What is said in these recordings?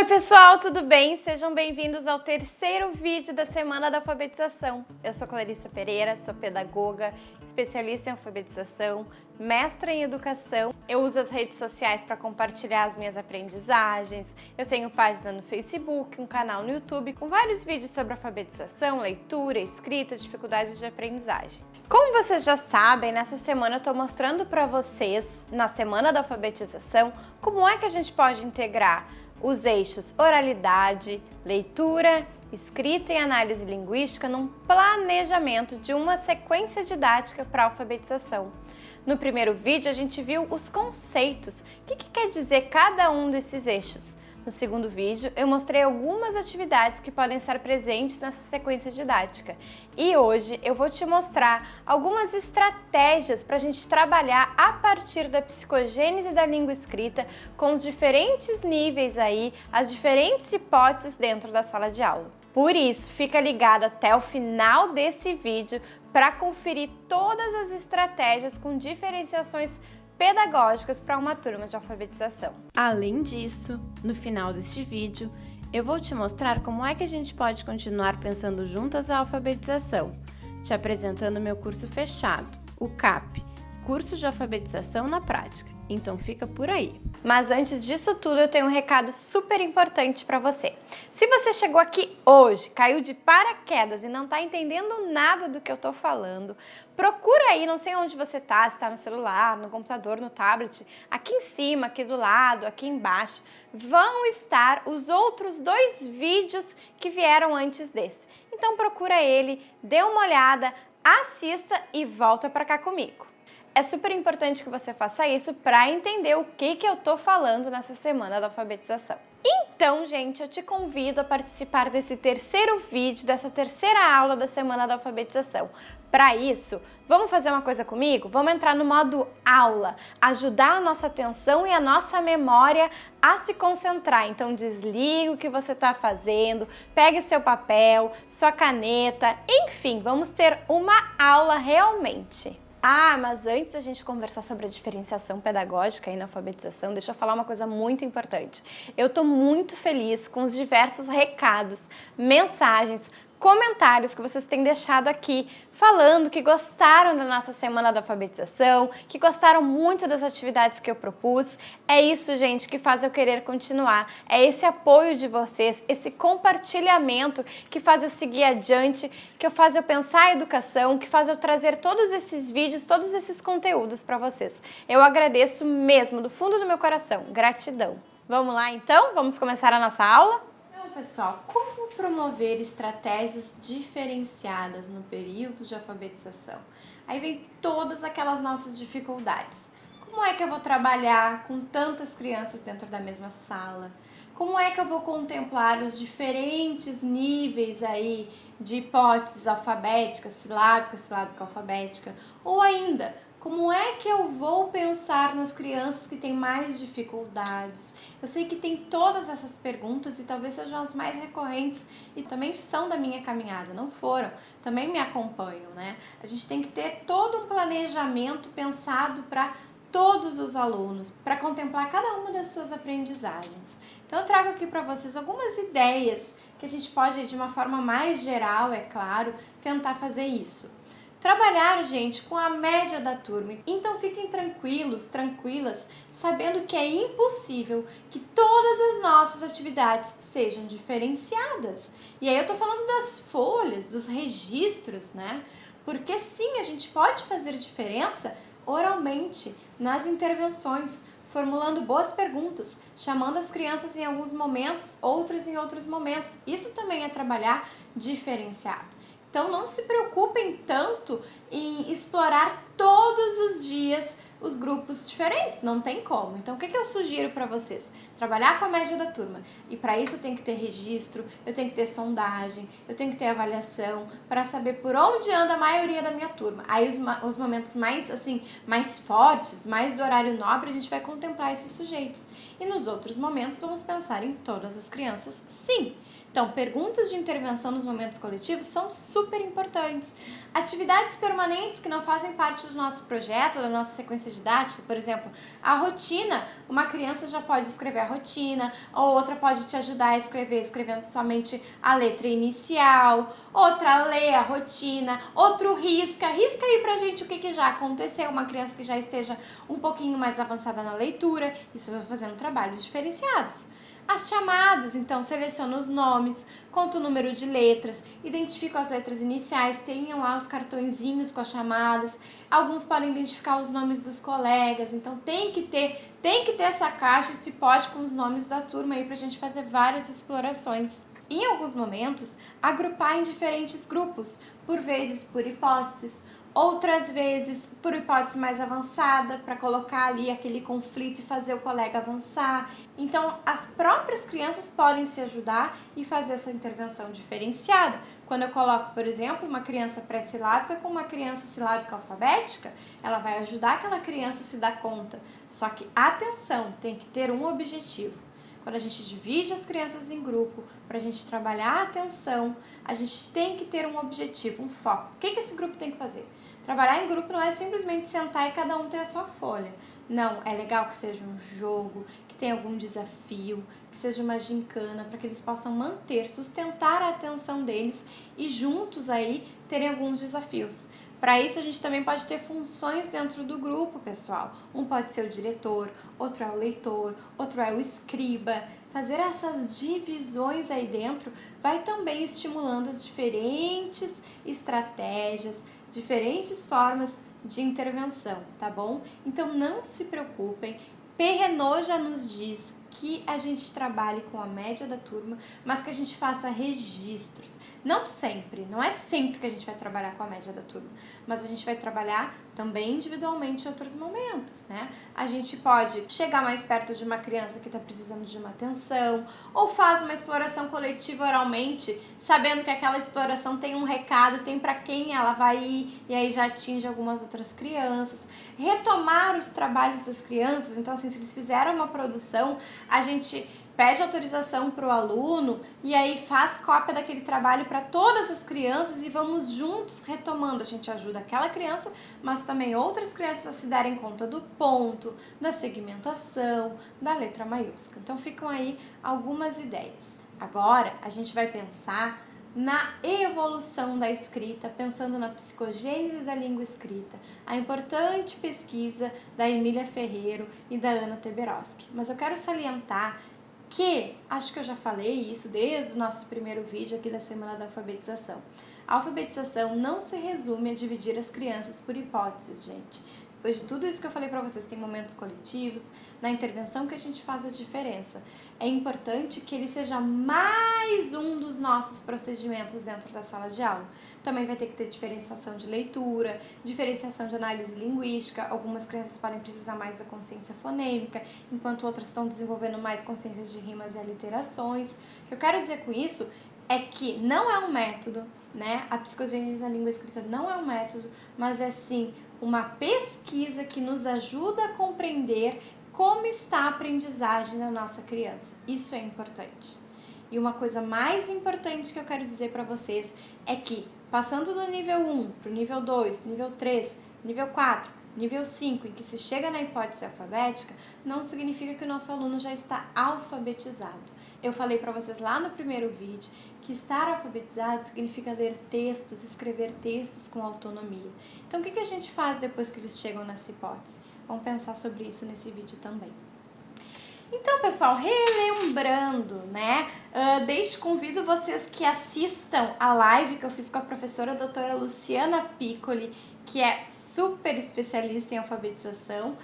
Oi pessoal, tudo bem? Sejam bem-vindos ao terceiro vídeo da Semana da Alfabetização. Eu sou Clarissa Pereira, sou pedagoga, especialista em alfabetização, mestra em educação. Eu uso as redes sociais para compartilhar as minhas aprendizagens. Eu tenho página no Facebook, um canal no YouTube com vários vídeos sobre alfabetização, leitura, escrita, dificuldades de aprendizagem. Como vocês já sabem, nessa semana eu estou mostrando para vocês, na Semana da Alfabetização, como é que a gente pode integrar os eixos oralidade, leitura, escrita e análise linguística num planejamento de uma sequência didática para a alfabetização. No primeiro vídeo a gente viu os conceitos, o que quer dizer cada um desses eixos. No segundo vídeo, eu mostrei algumas atividades que podem estar presentes nessa sequência didática. E hoje eu vou te mostrar algumas estratégias para a gente trabalhar a partir da psicogênese da língua escrita com os diferentes níveis aí, as diferentes hipóteses dentro da sala de aula. Por isso, fica ligado até o final desse vídeo para conferir todas as estratégias com diferenciações pedagógicas para uma turma de alfabetização. Além disso, no final deste vídeo, eu vou te mostrar como é que a gente pode continuar pensando juntas a alfabetização, te apresentando meu curso fechado, o CAP, Curso de Alfabetização na Prática. Então fica por aí. Mas antes disso tudo, eu tenho um recado super importante para você. Se você chegou aqui hoje, caiu de paraquedas e não está entendendo nada do que eu estou falando, procura aí, não sei onde você está, se está no celular, no computador, no tablet, aqui em cima, aqui do lado, aqui embaixo, vão estar os outros 2 vídeos que vieram antes desse. Então procura ele, dê uma olhada, assista e volta para cá comigo. É super importante que você faça isso para entender o que eu tô falando nessa semana da alfabetização. Então, gente, eu te convido a participar desse terceiro vídeo, dessa terceira aula da semana da alfabetização. Para isso, vamos fazer uma coisa comigo? Vamos entrar no modo aula, ajudar a nossa atenção e a nossa memória a se concentrar. Então, desliga o que você está fazendo, pegue seu papel, sua caneta, enfim, vamos ter uma aula realmente. Ah, mas antes da gente conversar sobre a diferenciação pedagógica aí na alfabetização, deixa eu falar uma coisa muito importante. Eu tô muito feliz com os diversos recados, mensagens, comentários que vocês têm deixado aqui, falando que gostaram da nossa semana da alfabetização, que gostaram muito das atividades que eu propus. É isso, gente, que faz eu querer continuar. É esse apoio de vocês, esse compartilhamento que faz eu seguir adiante, que faz eu pensar a educação, que faz eu trazer todos esses vídeos, todos esses conteúdos para vocês. Eu agradeço mesmo, do fundo do meu coração. Gratidão. Vamos lá, então? Vamos começar a nossa aula? Pessoal, como promover estratégias diferenciadas no período de alfabetização? Aí vem todas aquelas nossas dificuldades. Como é que eu vou trabalhar com tantas crianças dentro da mesma sala? Como é que eu vou contemplar os diferentes níveis aí de hipóteses alfabéticas, silábica, alfabética? Ou ainda, como é que eu vou pensar nas crianças que têm mais dificuldades? Eu sei que tem todas essas perguntas e talvez sejam as mais recorrentes e também são da minha caminhada, não foram, também me acompanham, né? A gente tem que ter todo um planejamento pensado para todos os alunos, para contemplar cada uma das suas aprendizagens. Então eu trago aqui para vocês algumas ideias que a gente pode, de uma forma mais geral, é claro, tentar fazer isso. Trabalhar, gente, com a média da turma. Então fiquem tranquilos, tranquilas, sabendo que é impossível que todas as nossas atividades sejam diferenciadas. E aí eu tô falando das folhas, dos registros, né? Porque sim, a gente pode fazer diferença oralmente, nas intervenções, formulando boas perguntas, chamando as crianças em alguns momentos, outras em outros momentos. Isso também é trabalhar diferenciado. Então não se preocupem tanto em explorar todos os dias os grupos diferentes, não tem como. Então o que eu sugiro para vocês? Trabalhar com a média da turma. E para isso eu tenho que ter registro, eu tenho que ter sondagem, eu tenho que ter avaliação para saber por onde anda a maioria da minha turma. Aí os momentos mais assim, mais fortes, mais do horário nobre, a gente vai contemplar esses sujeitos. E nos outros momentos vamos pensar em todas as crianças, sim. Então, perguntas de intervenção nos momentos coletivos são super importantes. Atividades permanentes que não fazem parte do nosso projeto, da nossa sequência didática, por exemplo, a rotina, uma criança já pode escrever a rotina, ou outra pode te ajudar a escrever escrevendo somente a letra inicial, outra lê a rotina, outro risca aí pra gente o que já aconteceu, uma criança que já esteja um pouquinho mais avançada na leitura, isso eu vou fazendo trabalhos diferenciados. As chamadas, então, seleciono os nomes, conto o número de letras, identifico as letras iniciais, tenham lá os cartõezinhos com as chamadas, alguns podem identificar os nomes dos colegas, então tem que ter essa caixa, se pode, com os nomes da turma aí pra gente fazer várias explorações. Em alguns momentos, agrupar em diferentes grupos, por vezes por hipóteses, outras vezes por hipótese mais avançada, para colocar ali aquele conflito e fazer o colega avançar. Então, as próprias crianças podem se ajudar e fazer essa intervenção diferenciada. Quando eu coloco, por exemplo, uma criança pré-silábica com uma criança silábica alfabética, ela vai ajudar aquela criança a se dar conta. Só que, atenção, tem que ter um objetivo. Quando a gente divide as crianças em grupo, para a gente trabalhar a atenção, a gente tem que ter um objetivo, um foco. O que esse grupo tem que fazer? Trabalhar em grupo não é simplesmente sentar e cada um ter a sua folha. Não, é legal que seja um jogo, que tenha algum desafio, que seja uma gincana, para que eles possam manter, sustentar a atenção deles e juntos aí terem alguns desafios. Para isso, a gente também pode ter funções dentro do grupo, pessoal. Um pode ser o diretor, outro é o leitor, outro é o escriba. Fazer essas divisões aí dentro vai também estimulando as diferentes estratégias, diferentes formas de intervenção, tá bom? Então, não se preocupem. Perrenot já nos diz que a gente trabalhe com a média da turma, mas que a gente faça registros. Não sempre, não é sempre que a gente vai trabalhar com a média da turma, mas a gente vai trabalhar também individualmente em outros momentos, né? A gente pode chegar mais perto de uma criança que está precisando de uma atenção, ou faz uma exploração coletiva oralmente, sabendo que aquela exploração tem um recado, tem para quem ela vai ir, e aí já atinge algumas outras crianças. Retomar os trabalhos das crianças, então assim, se eles fizeram uma produção, a gente pede autorização para o aluno e aí faz cópia daquele trabalho para todas as crianças e vamos juntos retomando. A gente ajuda aquela criança, mas também outras crianças a se darem conta do ponto, da segmentação, da letra maiúscula. Então ficam aí algumas ideias. Agora a gente vai pensar na evolução da escrita, pensando na psicogênese da língua escrita, a importante pesquisa da Emília Ferreiro e da Ana Teberoski. Mas eu quero salientar que, acho que eu já falei isso desde o nosso primeiro vídeo aqui da Semana da Alfabetização. A alfabetização não se resume a dividir as crianças por hipóteses, gente. Depois de tudo isso que eu falei para vocês, tem momentos coletivos, na intervenção que a gente faz a diferença. É importante que ele seja mais um dos nossos procedimentos dentro da sala de aula. Também vai ter que ter diferenciação de leitura, diferenciação de análise linguística. Algumas crianças podem precisar mais da consciência fonêmica, enquanto outras estão desenvolvendo mais consciência de rimas e aliterações. O que eu quero dizer com isso é que não é um método, né? A psicogênese na língua escrita não é um método, mas é sim uma pesquisa que nos ajuda a compreender como está a aprendizagem da nossa criança. Isso é importante. E uma coisa mais importante que eu quero dizer para vocês é que, passando do nível 1 para o nível 2, nível 3, nível 4, nível 5, em que se chega na hipótese alfabética, não significa que o nosso aluno já está alfabetizado. Eu falei para vocês lá no primeiro vídeo que estar alfabetizado significa ler textos, escrever textos com autonomia. Então, o que a gente faz depois que eles chegam nessa hipótese? Vamos pensar sobre isso nesse vídeo também. Então, pessoal, relembrando, né? Convido vocês que assistam a live que eu fiz com a professora doutora Luciana Piccoli, que é super especialista em alfabetização,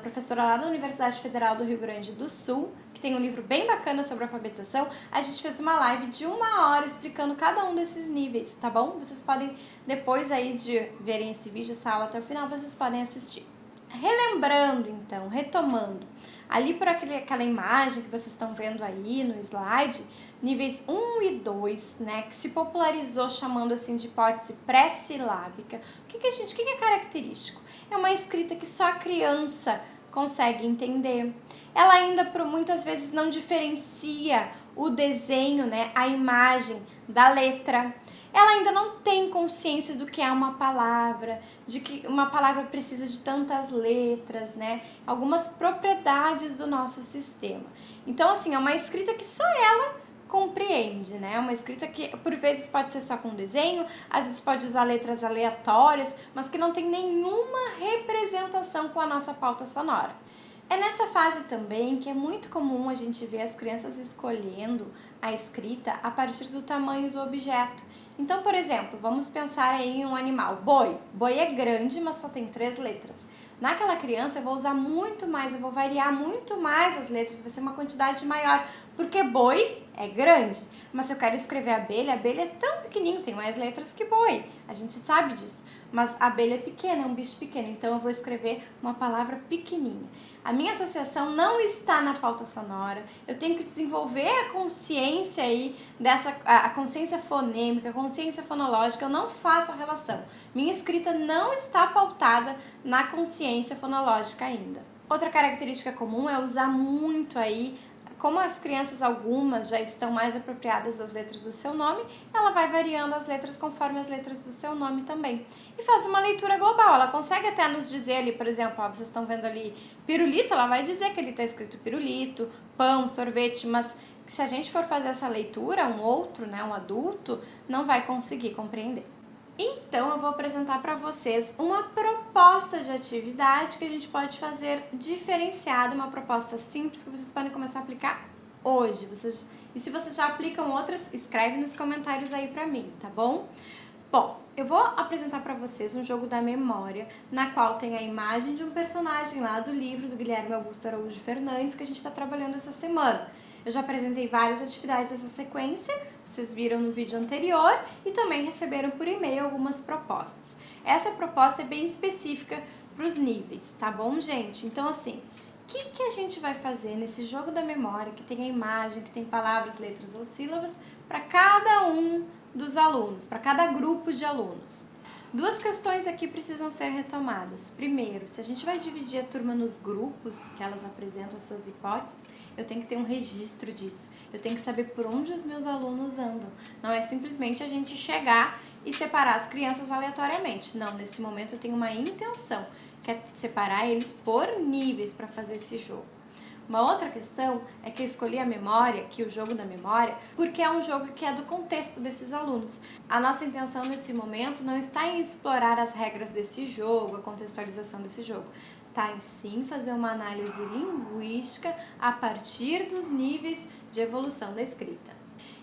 professora lá da Universidade Federal do Rio Grande do Sul, que tem um livro bem bacana sobre alfabetização. A gente fez uma live de 1 hora explicando cada um desses níveis, tá bom? Vocês podem, depois aí de verem esse vídeo, essa aula até o final, vocês podem assistir. Relembrando, então, retomando, ali por aquela imagem que vocês estão vendo aí no slide, níveis 1 e 2, né, que se popularizou chamando assim de hipótese pré-silábica. O que é característico? É uma escrita que só a criança consegue entender. Ela ainda, por muitas vezes, não diferencia o desenho, né, a imagem da letra. ela ainda não tem consciência do que é uma palavra, de que uma palavra precisa de tantas letras, né? Algumas propriedades do nosso sistema. Então, assim, é uma escrita que só ela compreende, né? Uma escrita que por vezes pode ser só com desenho, às vezes pode usar letras aleatórias, mas que não tem nenhuma representação com a nossa pauta sonora. É nessa fase também que é muito comum a gente ver as crianças escolhendo a escrita a partir do tamanho do objeto. Então, por exemplo, vamos pensar aí em um animal, boi. Boi é grande, mas só tem 3 letras. Naquela criança eu vou usar muito mais, eu vou variar muito mais as letras, vai ser uma quantidade maior, porque boi é grande. Mas se eu quero escrever abelha, abelha é tão pequenininho, tem mais letras que boi, a gente sabe disso. Mas a abelha é pequena, é um bicho pequeno, então eu vou escrever uma palavra pequenininha. A minha associação não está na pauta sonora, eu tenho que desenvolver a consciência aí, a consciência fonêmica, a consciência fonológica, eu não faço a relação. Minha escrita não está pautada na consciência fonológica ainda. Outra característica comum é usar muito aí, como as crianças, algumas já estão mais apropriadas das letras do seu nome, ela vai variando as letras conforme as letras do seu nome também. E faz uma leitura global, ela consegue até nos dizer ali, por exemplo, ó, vocês estão vendo ali pirulito, ela vai dizer que ele está escrito pirulito, pão, sorvete, mas se a gente for fazer essa leitura, um outro, né, um adulto, não vai conseguir compreender. Então, eu vou apresentar para vocês uma proposta de atividade que a gente pode fazer diferenciada, uma proposta simples que vocês podem começar a aplicar hoje. E se vocês já aplicam outras, escreve nos comentários aí para mim, tá bom? Bom, eu vou apresentar para vocês um jogo da memória, na qual tem a imagem de um personagem lá do livro do Guilherme Augusto Araújo Fernandes, que a gente está trabalhando essa semana. Eu já apresentei várias atividades dessa sequência, vocês viram no vídeo anterior e também receberam por e-mail algumas propostas. Essa proposta é bem específica para os níveis, tá bom, gente? Então, assim, o que a gente vai fazer nesse jogo da memória, que tem a imagem, que tem palavras, letras ou sílabas, para cada um dos alunos, para cada grupo de alunos? Duas questões aqui precisam ser retomadas. Primeiro, se a gente vai dividir a turma nos grupos, que elas apresentam as suas hipóteses, eu tenho que ter um registro disso. Eu tenho que saber por onde os meus alunos andam. Não é simplesmente a gente chegar e separar as crianças aleatoriamente. Não, nesse momento eu tenho uma intenção, que é separar eles por níveis para fazer esse jogo. Uma outra questão é que eu escolhi a memória, que o jogo da memória, porque é um jogo que é do contexto desses alunos. A nossa intenção nesse momento não está em explorar as regras desse jogo, a contextualização desse jogo. Tá em sim fazer uma análise linguística a partir dos níveis de evolução da escrita.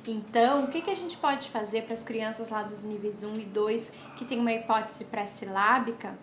Então, o que a gente pode fazer para as crianças lá dos níveis 1 e 2 que tem uma hipótese pré-silábica?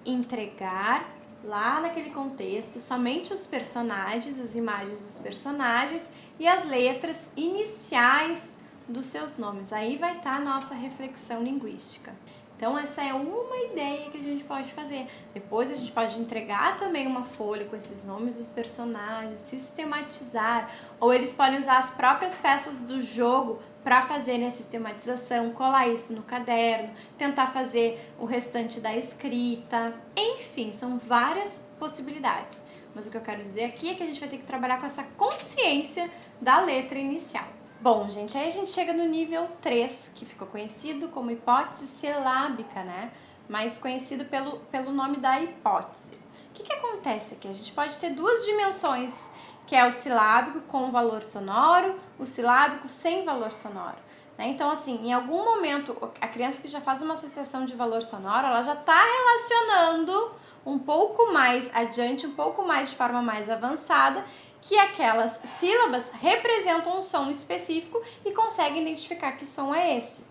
Entregar lá naquele contexto somente os personagens, as imagens dos personagens e as letras iniciais dos seus nomes. Aí vai estar a nossa reflexão linguística. Então, essa é uma ideia que a gente pode fazer. Depois a gente pode entregar também uma folha com esses nomes dos personagens, sistematizar, ou eles podem usar as próprias peças do jogo para fazerem a sistematização, colar isso no caderno, tentar fazer o restante da escrita. Enfim, são várias possibilidades. Mas o que eu quero dizer aqui é que a gente vai ter que trabalhar com essa consciência da letra inicial. Bom, gente, aí a gente chega no nível 3, que ficou conhecido como hipótese silábica, né? Mais conhecido pelo nome da hipótese. O que acontece aqui? A gente pode ter duas dimensões, que é o silábico com valor sonoro, o silábico sem valor sonoro. Né? Então, assim, em algum momento, a criança que já faz uma associação de valor sonoro, ela já está relacionando um pouco mais adiante, um pouco mais de forma mais avançada, que aquelas sílabas representam um som específico e consegue identificar que som é esse.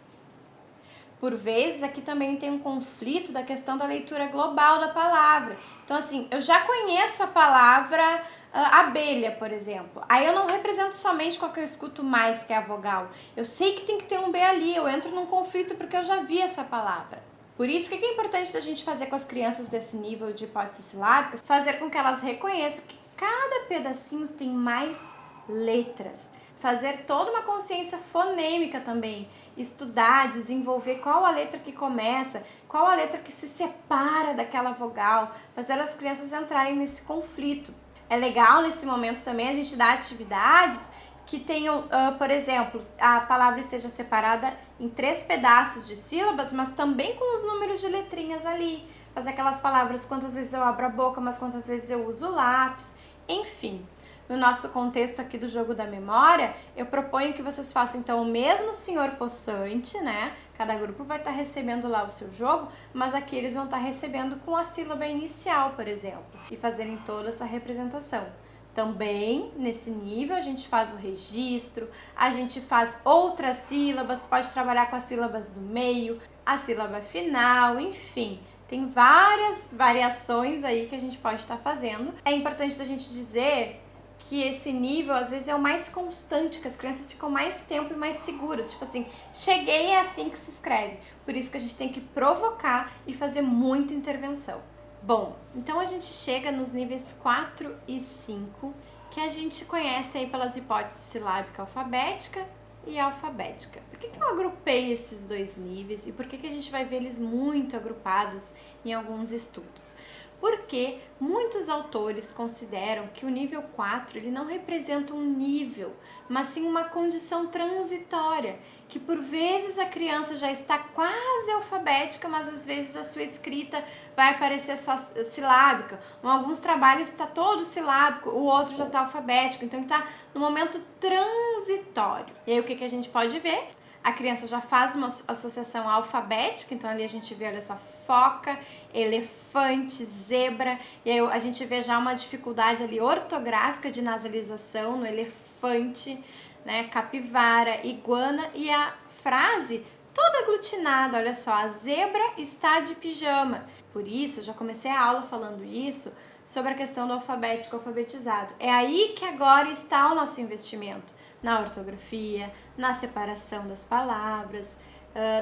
Por vezes, aqui também tem um conflito da questão da leitura global da palavra. Então, assim, eu já conheço a palavra abelha, por exemplo. Aí eu não represento somente qual que eu escuto mais, que é a vogal. Eu sei que tem que ter um B ali, eu entro num conflito porque eu já vi essa palavra. Por isso, o que é importante da gente fazer com as crianças desse nível de hipótese silábica? Fazer com que elas reconheçam que cada pedacinho tem mais letras. Fazer toda uma consciência fonêmica também. Estudar, desenvolver qual a letra que começa, qual a letra que se separa daquela vogal. Fazer as crianças entrarem nesse conflito. É legal nesse momento também a gente dar atividades que tenham, por exemplo, a palavra esteja separada em 3 pedaços de sílabas, mas também com os números de letrinhas ali. Fazer aquelas palavras, quantas vezes eu abro a boca, mas quantas vezes eu uso o lápis, enfim. No nosso contexto aqui do jogo da memória, eu proponho que vocês façam então o mesmo senhor possante, né? Cada grupo vai estar recebendo lá o seu jogo, mas aqui eles vão estar recebendo com a sílaba inicial, por exemplo, e fazerem toda essa representação. Também, nesse nível, a gente faz o registro, a gente faz outras sílabas, pode trabalhar com as sílabas do meio, a sílaba final, enfim. Tem várias variações aí que a gente pode estar fazendo. É importante da gente dizer que esse nível, às vezes, é o mais constante, que as crianças ficam mais tempo e mais seguras. Tipo assim, cheguei, é assim que se escreve. Por isso que a gente tem que provocar e fazer muita intervenção. Bom, então a gente chega nos níveis 4 e 5, que a gente conhece aí pelas hipóteses silábica alfabética e alfabética. Por que eu agrupei esses dois níveis e por que a gente vai ver eles muito agrupados em alguns estudos? Porque muitos autores consideram que o nível 4 ele não representa um nível, mas sim uma condição transitória, que por vezes a criança já está quase alfabética, mas às vezes a sua escrita vai aparecer só silábica. Em alguns trabalhos está todo silábico, o outro já está alfabético, então ele está no momento transitório. E aí o que a gente pode ver? A criança já faz uma associação alfabética, então ali a gente vê, olha só, foca, elefante, zebra, e aí a gente vê já uma dificuldade ali ortográfica de nasalização no elefante, né, capivara, iguana, e a frase toda aglutinada, olha só, a zebra está de pijama. Por isso, eu já comecei a aula falando isso, sobre a questão do alfabético alfabetizado. É aí que agora está o nosso investimento, na ortografia, na separação das palavras,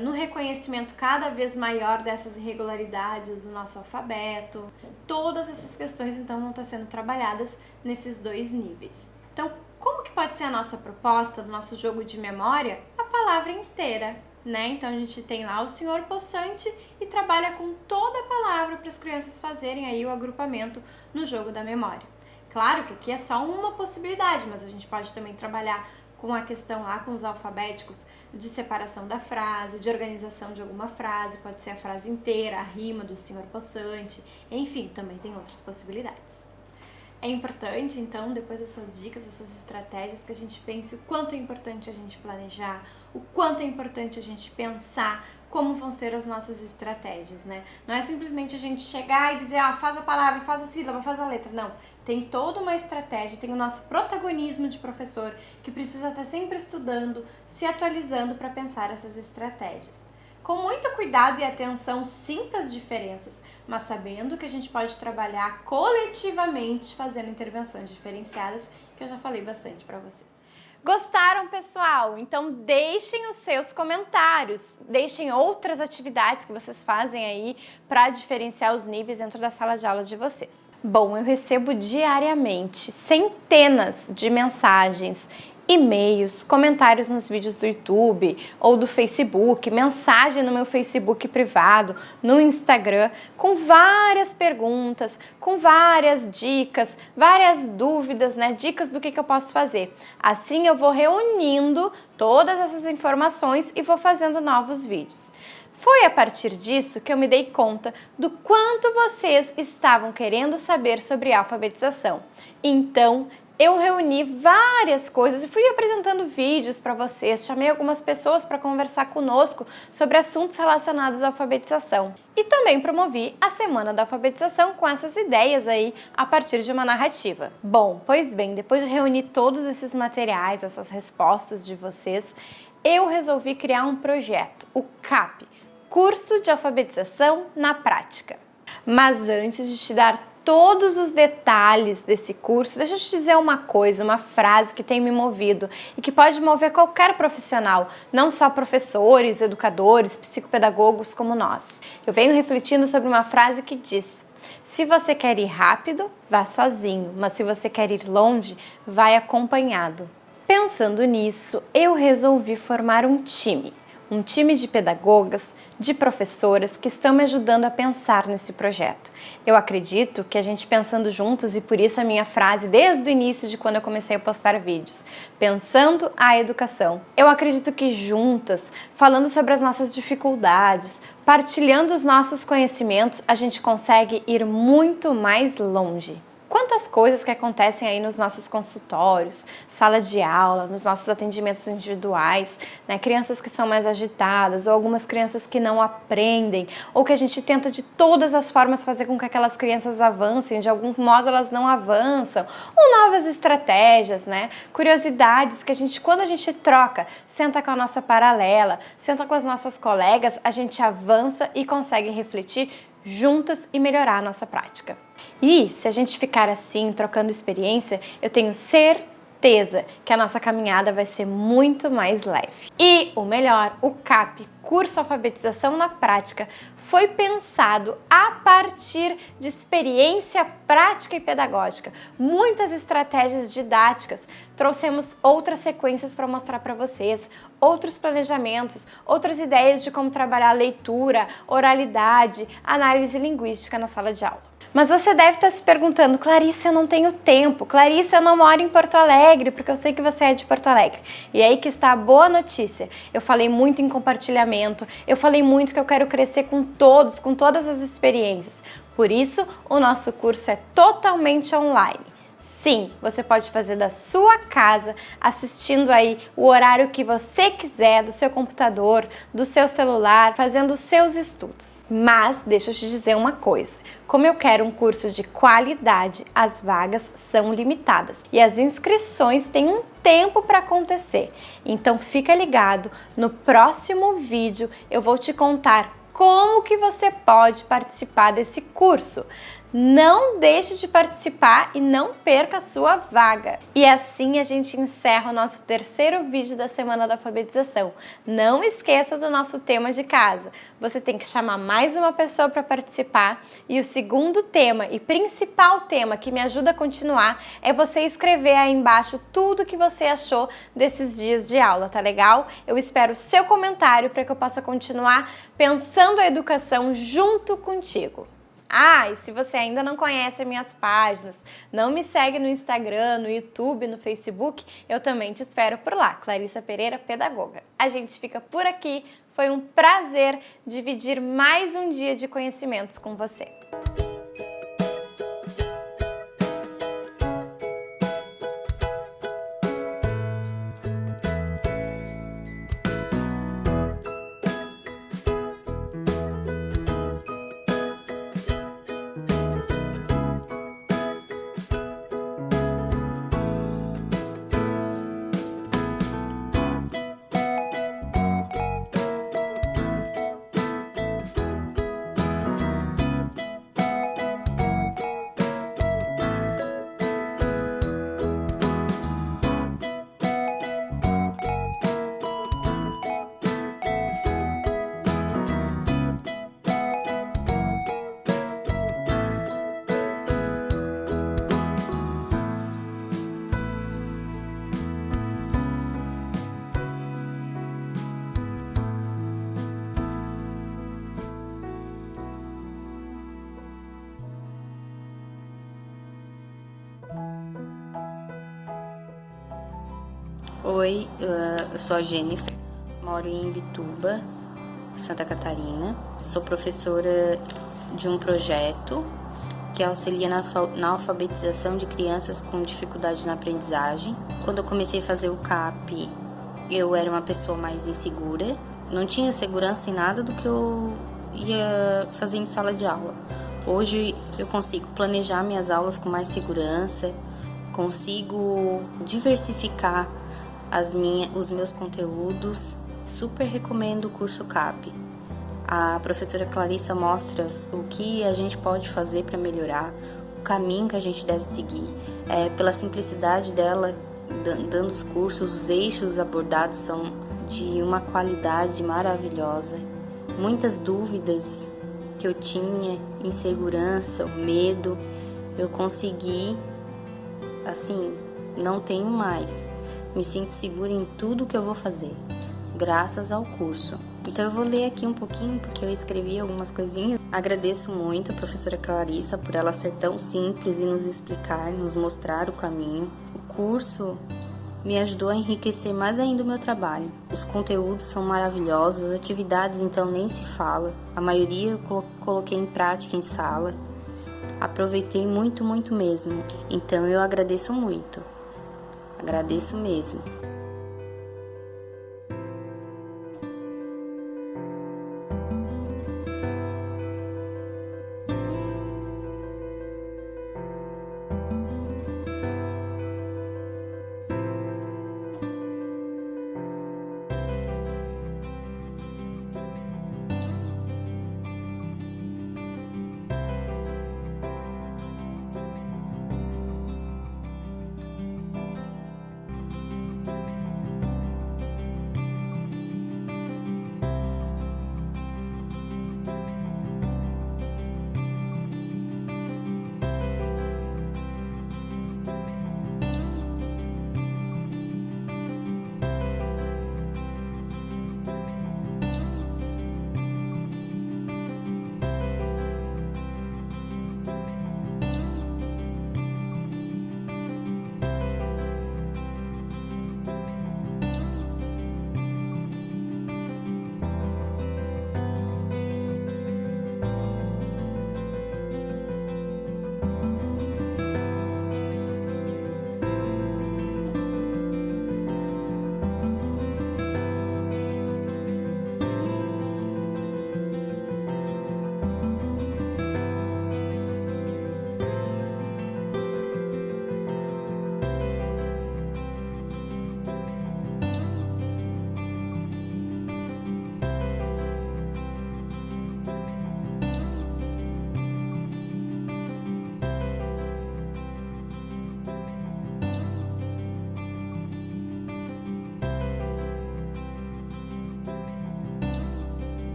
no reconhecimento cada vez maior dessas irregularidades do nosso alfabeto. Todas essas questões, então, vão estar sendo trabalhadas nesses dois níveis. Então, como que pode ser a nossa proposta do nosso jogo de memória? A palavra inteira, né? Então, a gente tem lá o senhor possante e trabalha com toda a palavra para as crianças fazerem aí o agrupamento no jogo da memória. Claro que aqui é só uma possibilidade, mas a gente pode também trabalhar com a questão lá com os alfabéticos de separação da frase, de organização de alguma frase, pode ser a frase inteira, a rima do senhor possante, enfim, também tem outras possibilidades. É importante, então, depois dessas dicas, essas estratégias, que a gente pense o quanto é importante a gente planejar, o quanto é importante a gente pensar como vão ser as nossas estratégias, né? Não é simplesmente a gente chegar e dizer, faz a palavra, faz a sílaba, faz a letra. Não, tem toda uma estratégia, tem o nosso protagonismo de professor, que precisa estar sempre estudando, se atualizando para pensar essas estratégias. Com muito cuidado e atenção, sim, para as diferenças, mas sabendo que a gente pode trabalhar coletivamente fazendo intervenções diferenciadas, que eu já falei bastante para vocês. Gostaram, pessoal? Então deixem os seus comentários, deixem outras atividades que vocês fazem aí para diferenciar os níveis dentro da sala de aula de vocês. Bom, eu recebo diariamente centenas de mensagens, e-mails, comentários nos vídeos do YouTube ou do Facebook, mensagem no meu Facebook privado, no Instagram, com várias perguntas, com várias dicas, várias dúvidas, né? Dicas do que eu posso fazer. Assim eu vou reunindo todas essas informações e vou fazendo novos vídeos. Foi a partir disso que eu me dei conta do quanto vocês estavam querendo saber sobre alfabetização. Então, eu reuni várias coisas e fui apresentando vídeos para vocês, chamei algumas pessoas para conversar conosco sobre assuntos relacionados à alfabetização. E também promovi a Semana da Alfabetização com essas ideias aí a partir de uma narrativa. Bom, pois bem, depois de reunir todos esses materiais, essas respostas de vocês, eu resolvi criar um projeto, o CAP, Curso de Alfabetização na Prática. Mas antes de te dar todos os detalhes desse curso, deixa eu te dizer uma coisa, uma frase que tem me movido e que pode mover qualquer profissional, não só professores, educadores, psicopedagogos como nós. Eu venho refletindo sobre uma frase que diz: se você quer ir rápido, vá sozinho, mas se você quer ir longe, vai acompanhado. Pensando nisso, eu resolvi formar um time. um time de pedagogas, de professoras que estão me ajudando a pensar nesse projeto. Eu acredito que a gente pensando juntos, e por isso a minha frase desde o início de quando eu comecei a postar vídeos, pensando a educação. Eu acredito que juntas, falando sobre as nossas dificuldades, partilhando os nossos conhecimentos, a gente consegue ir muito mais longe. Quantas coisas que acontecem aí nos nossos consultórios, sala de aula, nos nossos atendimentos individuais, né? Crianças que são mais agitadas, ou algumas crianças que não aprendem, ou que a gente tenta de todas as formas fazer com que aquelas crianças avancem, de algum modo elas não avançam, ou novas estratégias, né? Curiosidades que quando a gente troca, senta com a nossa paralela, senta com as nossas colegas, a gente avança e consegue refletir juntas e melhorar a nossa prática. E se a gente ficar assim, trocando experiência, eu tenho certeza que a nossa caminhada vai ser muito mais leve. E o melhor, o CAP, Curso Alfabetização na Prática, foi pensado a partir de experiência prática e pedagógica. Muitas estratégias didáticas, trouxemos outras sequências para mostrar para vocês, outros planejamentos, outras ideias de como trabalhar leitura, oralidade, análise linguística na sala de aula. Mas você deve estar se perguntando, Clarissa, eu não tenho tempo, Clarissa, eu não moro em Porto Alegre, porque eu sei que você é de Porto Alegre. E aí que está a boa notícia. Eu falei muito em compartilhamento, eu falei muito que eu quero crescer com todos, com todas as experiências. Por isso, o nosso curso é totalmente online. Sim, você pode fazer da sua casa, assistindo aí o horário que você quiser, do seu computador, do seu celular, fazendo os seus estudos. Mas deixa eu te dizer uma coisa, como eu quero um curso de qualidade, as vagas são limitadas e as inscrições têm um tempo para acontecer. Então fica ligado, no próximo vídeo eu vou te contar como que você pode participar desse curso. Não deixe de participar e não perca a sua vaga. E assim a gente encerra o nosso terceiro vídeo da Semana da Alfabetização. Não esqueça do nosso tema de casa. Você tem que chamar mais uma pessoa para participar. E o segundo tema e principal tema que me ajuda a continuar é você escrever aí embaixo tudo que você achou desses dias de aula, tá legal? Eu espero o seu comentário para que eu possa continuar pensando a educação junto contigo. Ah, e se você ainda não conhece minhas páginas, não me segue no Instagram, no YouTube, no Facebook, eu também te espero por lá, Clarissa Pereira, pedagoga. A gente fica por aqui, foi um prazer dividir mais um dia de conhecimentos com você. Oi, eu sou a Jennifer, moro em Imbituba, Santa Catarina. Sou professora de um projeto que auxilia na alfabetização de crianças com dificuldade na aprendizagem. Quando eu comecei a fazer o CAP, eu era uma pessoa mais insegura, não tinha segurança em nada do que eu ia fazer em sala de aula. Hoje eu consigo planejar minhas aulas com mais segurança, consigo diversificar os meus conteúdos. Super recomendo o curso CAP. A professora Clarissa mostra o que a gente pode fazer para melhorar, o caminho que a gente deve seguir. Pela simplicidade dela, dando os cursos, os eixos abordados são de uma qualidade maravilhosa. Muitas dúvidas que eu tinha, insegurança, medo, eu consegui, assim, não tenho mais. Me sinto segura em tudo que eu vou fazer. graças ao curso. Então eu vou ler aqui um pouquinho, porque eu escrevi algumas coisinhas. Agradeço muito a professora Clarissa por ela ser tão simples e nos explicar, nos mostrar o caminho. O curso me ajudou a enriquecer mais ainda o meu trabalho. Os conteúdos são maravilhosos, as atividades então nem se fala. A maioria eu coloquei em prática em sala. Aproveitei muito, muito mesmo. Então eu agradeço muito. Agradeço mesmo.